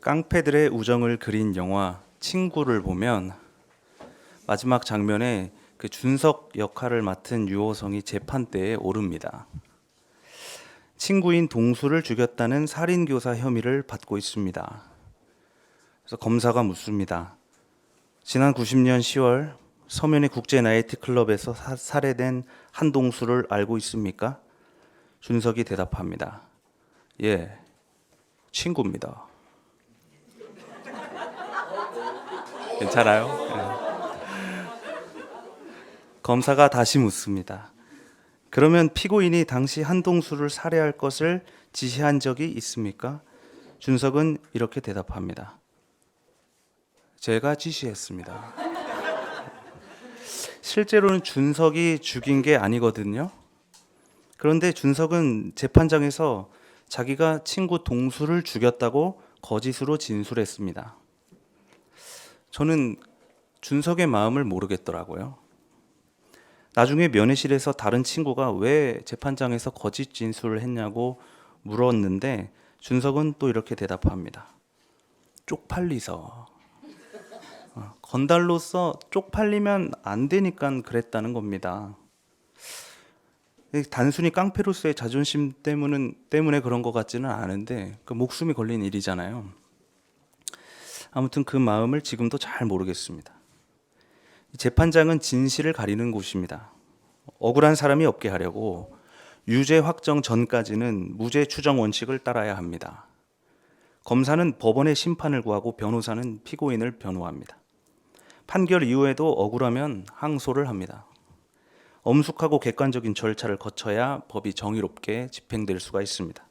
깡패들의 우정을 그린 영화 친구를 보면 마지막 장면에 그 준석 역할을 맡은 유호성이 재판대에 오릅니다. 친구인 동수를 죽였다는 살인교사 혐의를 받고 있습니다. 그래서 검사가 묻습니다. 지난 90년 10월 서면의 국제 나이트클럽에서 살해된 한동수를 알고 있습니까? 준석이 대답합니다. 예, 친구입니다. 괜찮아요? 검사가 다시 묻습니다. 그러면 피고인이 당시 한동수를 살해할 것을 지시한 적이 있습니까? 준석은 이렇게 대답합니다. 제가 지시했습니다. 실제로는 준석이 죽인 게 아니거든요. 그런데 준석은 재판장에서 자기가 친구 동수를 죽였다고 거짓으로 진술했습니다. 저는 준석의 마음을 모르겠더라고요. 나중에 면회실에서 다른 친구가 왜 재판장에서 거짓 진술을 했냐고 물었는데 준석은 또 이렇게 대답합니다. 쪽팔리서. 건달로서 쪽팔리면 안 되니까 그랬다는 겁니다. 단순히 깡패로서의 자존심 때문에 그런 것 같지는 않은데 그 목숨이 걸린 일이잖아요. 아무튼 그 마음을 지금도 잘 모르겠습니다. 재판장은 진실을 가리는 곳입니다. 억울한 사람이 없게 하려고 유죄 확정 전까지는 무죄 추정 원칙을 따라야 합니다. 검사는 법원의 심판을 구하고 변호사는 피고인을 변호합니다. 판결 이후에도 억울하면 항소를 합니다. 엄숙하고 객관적인 절차를 거쳐야 법이 정의롭게 집행될 수가 있습니다.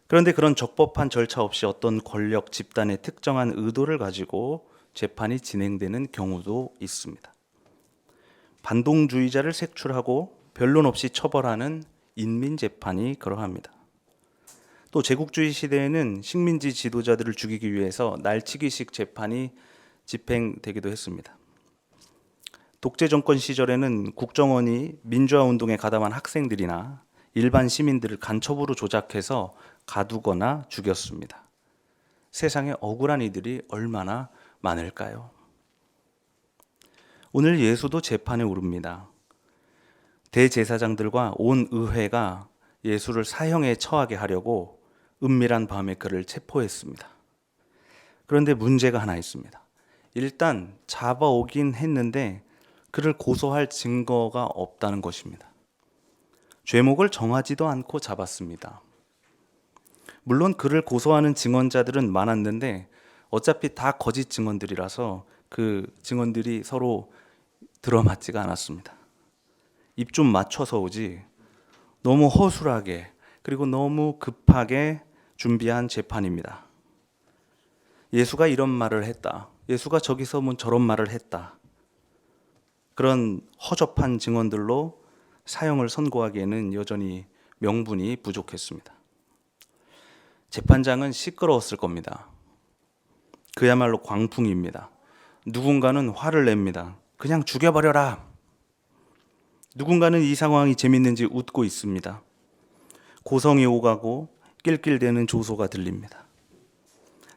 그런데 그런 적법한 절차 없이 어떤 권력 집단의 특정한 의도를 가지고 재판이 진행되는 경우도 있습니다. 반동주의자를 색출하고 변론 없이 처벌하는 인민재판이 그러합니다. 또 제국주의 시대에는 식민지 지도자들을 죽이기 위해서 날치기식 재판이 집행되기도 했습니다. 독재 정권 시절에는 국정원이 민주화 운동에 가담한 학생들이나 일반 시민들을 간첩으로 조작해서 가두거나 죽였습니다. 세상에 억울한 이들이 얼마나 많을까요? 오늘 예수도 재판에 오릅니다. 대제사장들과 온 의회가 예수를 사형에 처하게 하려고 은밀한 밤에 그를 체포했습니다. 그런데 문제가 하나 있습니다. 일단 잡아오긴 했는데 그를 고소할 증거가 없다는 것입니다. 죄목을 정하지도 않고 잡았습니다. 물론 그를 고소하는 증언자들은 많았는데 어차피 다 거짓 증언들이라서 그 증언들이 서로 들어맞지가 않았습니다. 입 좀 맞춰서 오지 너무 허술하게 그리고 너무 급하게 준비한 재판입니다. 예수가 이런 말을 했다. 예수가 저기서 뭐 저런 말을 했다. 그런 허접한 증언들로 사형을 선고하기에는 여전히 명분이 부족했습니다. 재판장은 시끄러웠을 겁니다. 그야말로 광풍입니다. 누군가는 화를 냅니다. 그냥 죽여버려라. 누군가는 이 상황이 재밌는지 웃고 있습니다. 고성이 오가고 낄낄대는 조소가 들립니다.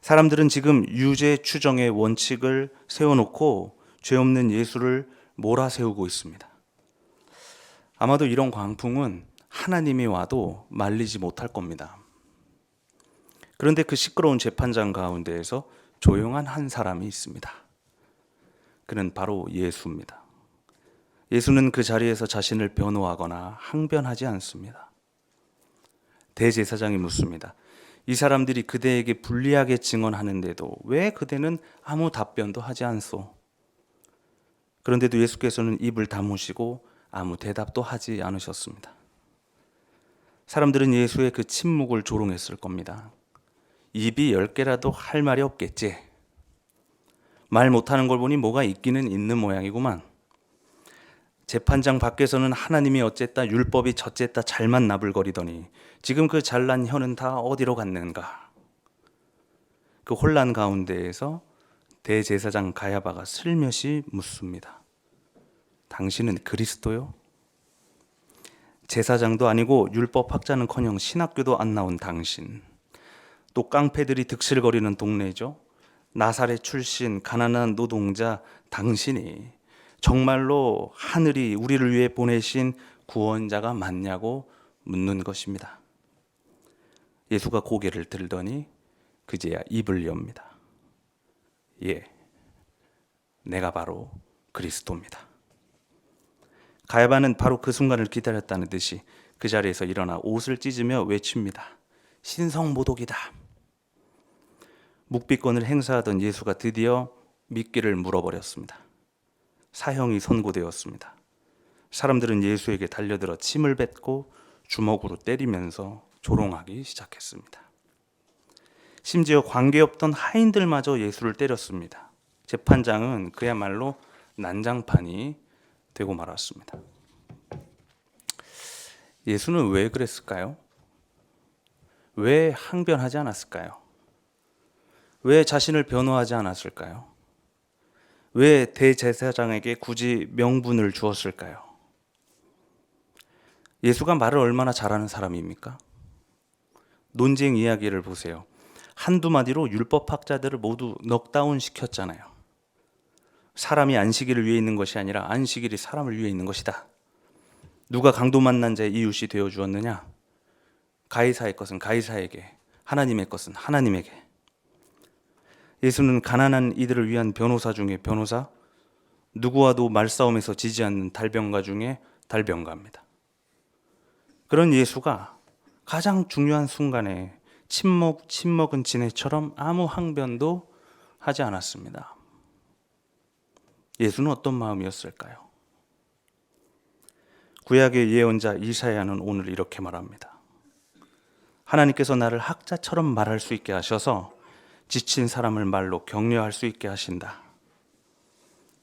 사람들은 지금 유죄 추정의 원칙을 세워놓고 죄 없는 예수를 몰아세우고 있습니다. 아마도 이런 광풍은 하나님이 와도 말리지 못할 겁니다. 그런데 그 시끄러운 재판장 가운데에서 조용한 한 사람이 있습니다. 그는 바로 예수입니다. 예수는 그 자리에서 자신을 변호하거나 항변하지 않습니다. 대제사장이 묻습니다. 이 사람들이 그대에게 불리하게 증언하는데도 왜 그대는 아무 답변도 하지 않소? 그런데도 예수께서는 입을 다무시고 아무 대답도 하지 않으셨습니다. 사람들은 예수의 그 침묵을 조롱했을 겁니다. 입이 10개라도 할 말이 없겠지. 말 못하는 걸 보니 뭐가 있기는 있는 모양이구만. 재판장 밖에서는 하나님이 어쨌다 율법이 저쨌다 잘만 나불거리더니 지금 그 잘난 혀는 다 어디로 갔는가. 그 혼란 가운데에서 대제사장 가야바가 슬며시 묻습니다. 당신은 그리스도요? 제사장도 아니고 율법학자는커녕 신학교도 안 나온 당신, 또 깡패들이 득실거리는 동네죠. 나사렛 출신 가난한 노동자 당신이 정말로 하늘이 우리를 위해 보내신 구원자가 맞냐고 묻는 것입니다. 예수가 고개를 들더니 그제야 입을 엽니다. 예, 내가 바로 그리스도입니다. 가야바는 바로 그 순간을 기다렸다는 듯이 그 자리에서 일어나 옷을 찢으며 외칩니다. 신성모독이다. 묵비권을 행사하던 예수가 드디어 미끼를 물어버렸습니다. 사형이 선고되었습니다. 사람들은 예수에게 달려들어 침을 뱉고 주먹으로 때리면서 조롱하기 시작했습니다. 심지어 관계없던 하인들마저 예수를 때렸습니다. 재판장은 그야말로 난장판이 되고 말았습니다. 예수는 왜 그랬을까요? 왜 항변하지 않았을까요? 왜 자신을 변호하지 않았을까요? 왜 대제사장에게 굳이 명분을 주었을까요? 예수가 말을 얼마나 잘하는 사람입니까? 논쟁 이야기를 보세요. 한두 마디로 율법학자들을 모두 넉다운 시켰잖아요. 사람이 안식일을 위해 있는 것이 아니라 안식일이 사람을 위해 있는 것이다. 누가 강도 만난 자의 이웃이 되어 주었느냐? 가이사의 것은 가이사에게, 하나님의 것은 하나님에게. 예수는 가난한 이들을 위한 변호사 중에 변호사, 누구와도 말싸움에서 지지 않는 달변가 중에 달변가입니다. 그런 예수가 가장 중요한 순간에 침먹은 지네처럼 아무 항변도 하지 않았습니다. 예수는 어떤 마음이었을까요? 구약의 예언자 이사야는 오늘 이렇게 말합니다. 하나님께서 나를 학자처럼 말할 수 있게 하셔서 지친 사람을 말로 격려할 수 있게 하신다.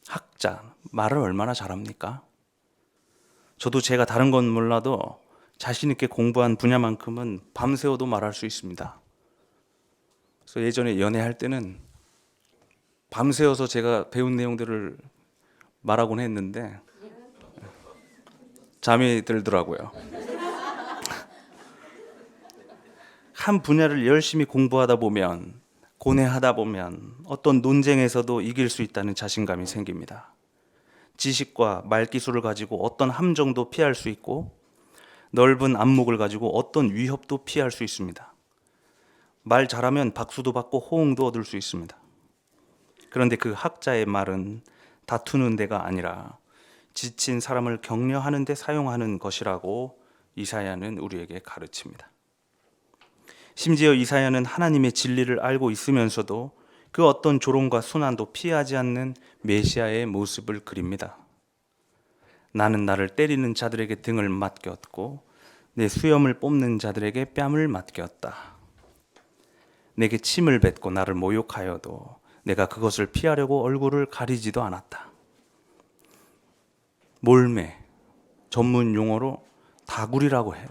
학자, 말을 얼마나 잘합니까? 저도 제가 다른 건 몰라도 자신 있게 공부한 분야만큼은 밤새워도 말할 수 있습니다. 그래서 예전에 연애할 때는 밤새워서 제가 배운 내용들을 말하곤 했는데 잠이 들더라고요. 한 분야를 열심히 공부하다 보면, 고뇌하다 보면 어떤 논쟁에서도 이길 수 있다는 자신감이 생깁니다. 지식과 말기술을 가지고 어떤 함정도 피할 수 있고 넓은 안목을 가지고 어떤 위협도 피할 수 있습니다. 말 잘하면 박수도 받고 호응도 얻을 수 있습니다. 그런데 그 학자의 말은 다투는 데가 아니라 지친 사람을 격려하는 데 사용하는 것이라고 이사야는 우리에게 가르칩니다. 심지어 이사야는 하나님의 진리를 알고 있으면서도 그 어떤 조롱과 순환도 피하지 않는 메시아의 모습을 그립니다. 나는 나를 때리는 자들에게 등을 맡겼고 내 수염을 뽑는 자들에게 뺨을 맡겼다. 내게 침을 뱉고 나를 모욕하여도 내가 그것을 피하려고 얼굴을 가리지도 않았다. 몰매, 전문 용어로 다구리라고 해요.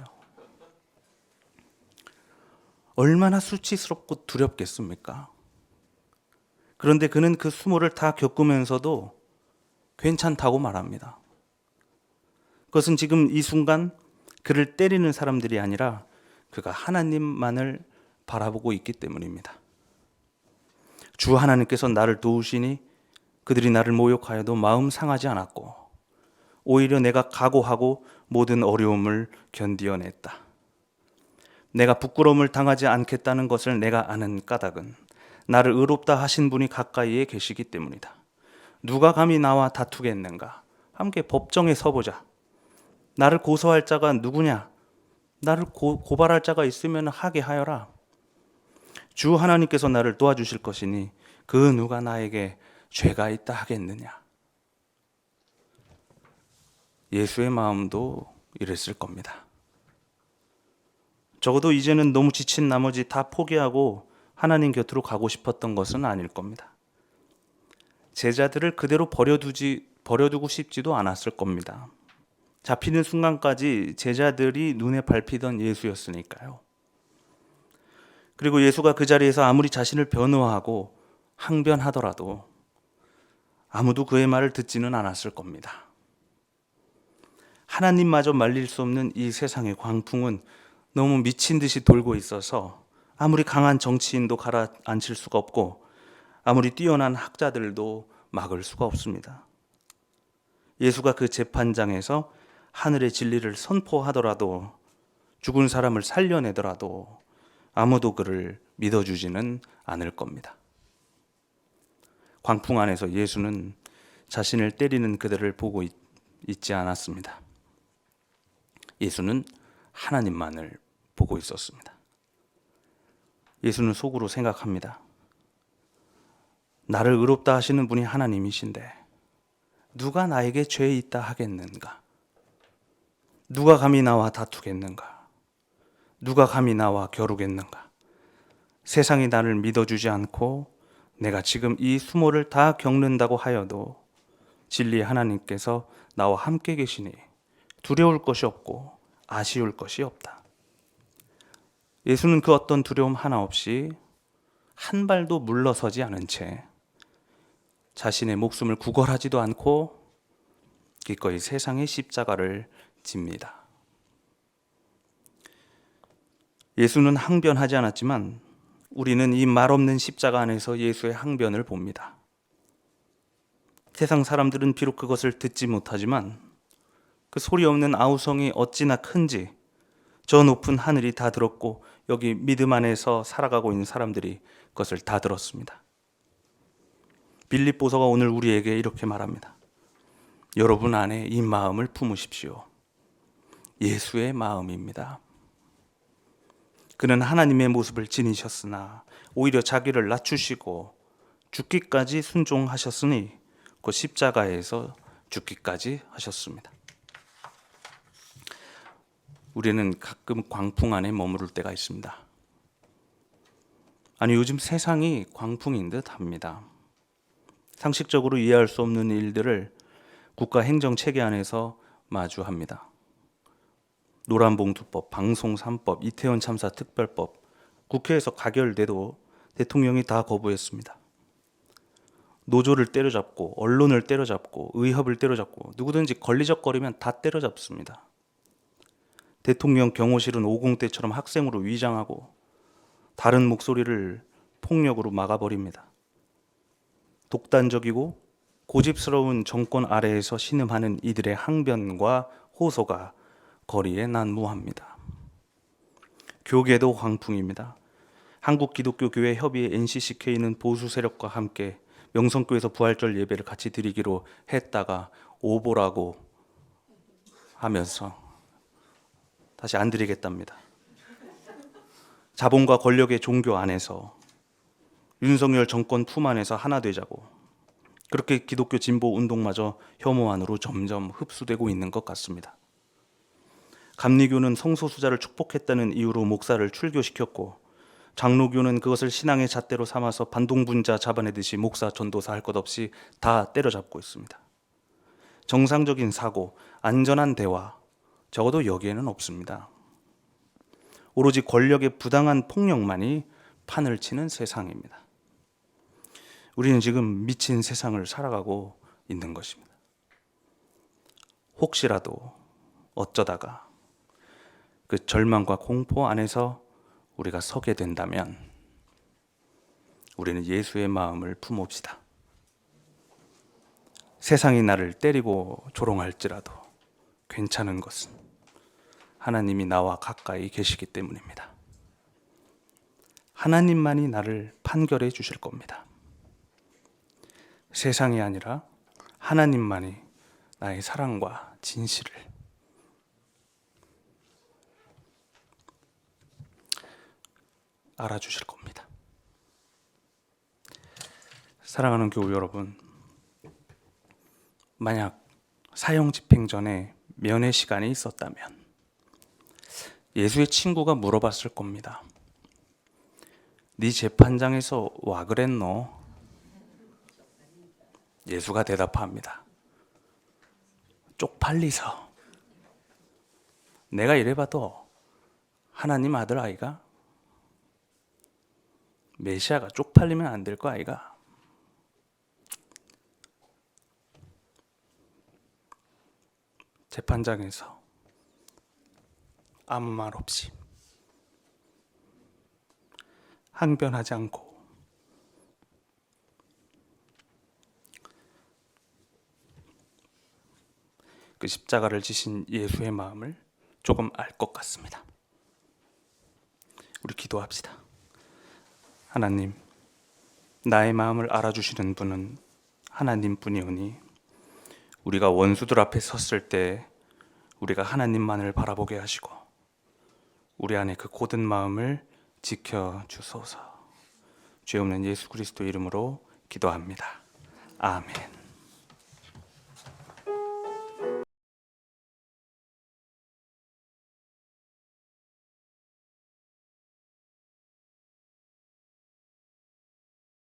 얼마나 수치스럽고 두렵겠습니까? 그런데 그는 그 수모를 다 겪으면서도 괜찮다고 말합니다. 그것은 지금 이 순간 그를 때리는 사람들이 아니라 그가 하나님만을 바라보고 있기 때문입니다. 주 하나님께서 나를 도우시니 그들이 나를 모욕하여도 마음 상하지 않았고 오히려 내가 각오하고 모든 어려움을 견디어냈다. 내가 부끄러움을 당하지 않겠다는 것을 내가 아는 까닭은 나를 의롭다 하신 분이 가까이에 계시기 때문이다. 누가 감히 나와 다투겠는가? 함께 법정에 서보자. 나를 고소할 자가 누구냐? 나를 고발할 자가 있으면 하게 하여라. 주 하나님께서 나를 도와주실 것이니 그 누가 나에게 죄가 있다 하겠느냐? 예수의 마음도 이랬을 겁니다. 적어도 이제는 너무 지친 나머지 다 포기하고 하나님 곁으로 가고 싶었던 것은 아닐 겁니다. 제자들을 그대로 버려두고 싶지도 않았을 겁니다. 잡히는 순간까지 제자들이 눈에 밟히던 예수였으니까요. 그리고 예수가 그 자리에서 아무리 자신을 변호하고 항변하더라도 아무도 그의 말을 듣지는 않았을 겁니다. 하나님마저 말릴 수 없는 이 세상의 광풍은 너무 미친 듯이 돌고 있어서 아무리 강한 정치인도 가라앉힐 수가 없고 아무리 뛰어난 학자들도 막을 수가 없습니다. 예수가 그 재판장에서 하늘의 진리를 선포하더라도, 죽은 사람을 살려내더라도 아무도 그를 믿어주지는 않을 겁니다. 광풍 안에서 예수는 자신을 때리는 그들을 보고 있지 않았습니다. 예수는 하나님만을 보고 있었습니다. 예수는 속으로 생각합니다. 나를 의롭다 하시는 분이 하나님이신데 누가 나에게 죄 있다 하겠는가? 누가 감히 나와 다투겠는가? 누가 감히 나와 겨루겠는가? 세상이 나를 믿어주지 않고 내가 지금 이 수모를 다 겪는다고 하여도 진리의 하나님께서 나와 함께 계시니 두려울 것이 없고 아쉬울 것이 없다. 예수는 그 어떤 두려움 하나 없이 한 발도 물러서지 않은 채 자신의 목숨을 구걸하지도 않고 기꺼이 세상의 십자가를 집니다. 예수는 항변하지 않았지만 우리는 이 말없는 십자가 안에서 예수의 항변을 봅니다. 세상 사람들은 비록 그것을 듣지 못하지만 그 소리 없는 아우성이 어찌나 큰지 저 높은 하늘이 다 들었고 여기 믿음 안에서 살아가고 있는 사람들이 그것을 다 들었습니다. 빌립보서가 오늘 우리에게 이렇게 말합니다. 여러분 안에 이 마음을 품으십시오. 예수의 마음입니다. 그는 하나님의 모습을 지니셨으나 오히려 자기를 낮추시고 죽기까지 순종하셨으니 그 십자가에서 죽기까지 하셨습니다. 우리는 가끔 광풍 안에 머무를 때가 있습니다. 아니, 요즘 세상이 광풍인 듯 합니다. 상식적으로 이해할 수 없는 일들을 국가 행정 체계 안에서 마주합니다. 노란봉투법, 방송 3법, 이태원 참사 특별법, 국회에서 가결돼도 대통령이 다 거부했습니다. 노조를 때려잡고 언론을 때려잡고 의협을 때려잡고 누구든지 걸리적거리면 다 때려잡습니다. 대통령 경호실은 50대처럼 학생으로 위장하고 다른 목소리를 폭력으로 막아버립니다. 독단적이고 고집스러운 정권 아래에서 신음하는 이들의 항변과 호소가 거리에 난무합니다. 교계도 광풍입니다. 한국기독교교회 협의회 NCCK는 보수 세력과 함께 명성교에서 부활절 예배를 같이 드리기로 했다가 오보라고 하면서 다시 안 드리겠답니다. 자본과 권력의 종교 안에서 윤석열 정권 품 안에서 하나 되자고, 그렇게 기독교 진보 운동마저 혐오 안으로 점점 흡수되고 있는 것 같습니다. 감리교는 성소수자를 축복했다는 이유로 목사를 출교시켰고, 장로교는 그것을 신앙의 잣대로 삼아서 반동분자 잡아내듯이 목사, 전도사 할 것 없이 다 때려잡고 있습니다. 정상적인 사고, 안전한 대화, 적어도 여기에는 없습니다. 오로지 권력의 부당한 폭력만이 판을 치는 세상입니다. 우리는 지금 미친 세상을 살아가고 있는 것입니다. 혹시라도 어쩌다가 그 절망과 공포 안에서 우리가 서게 된다면 우리는 예수의 마음을 품읍시다. 세상이 나를 때리고 조롱할지라도 괜찮은 것은 하나님이 나와 가까이 계시기 때문입니다. 하나님만이 나를 판결해 주실 겁니다. 세상이 아니라 하나님만이 나의 사랑과 진실을 알아주실 겁니다. 사랑하는 교우 여러분, 만약 사형 집행 전에 면회 시간이 있었다면 예수의 친구가 물어봤을 겁니다. 네 재판장에서 와 그랬노? 예수가 대답합니다. 쪽팔리서. 내가 이래봐도 하나님 아들 아이가? 메시아가 쪽팔리면 안 될 거 아이가? 재판장에서 아무 말 없이 항변하지 않고 그 십자가를 지신 예수의 마음을 조금 알 것 같습니다. 우리 기도합시다. 하나님, 나의 마음을 알아주시는 분은 하나님뿐이오니 우리가 원수들 앞에 섰을 때 우리가 하나님만을 바라보게 하시고 우리 안에 그 고든 마음을 지켜주소서. 죄 없는 예수 그리스도 이름으로 기도합니다. 아멘.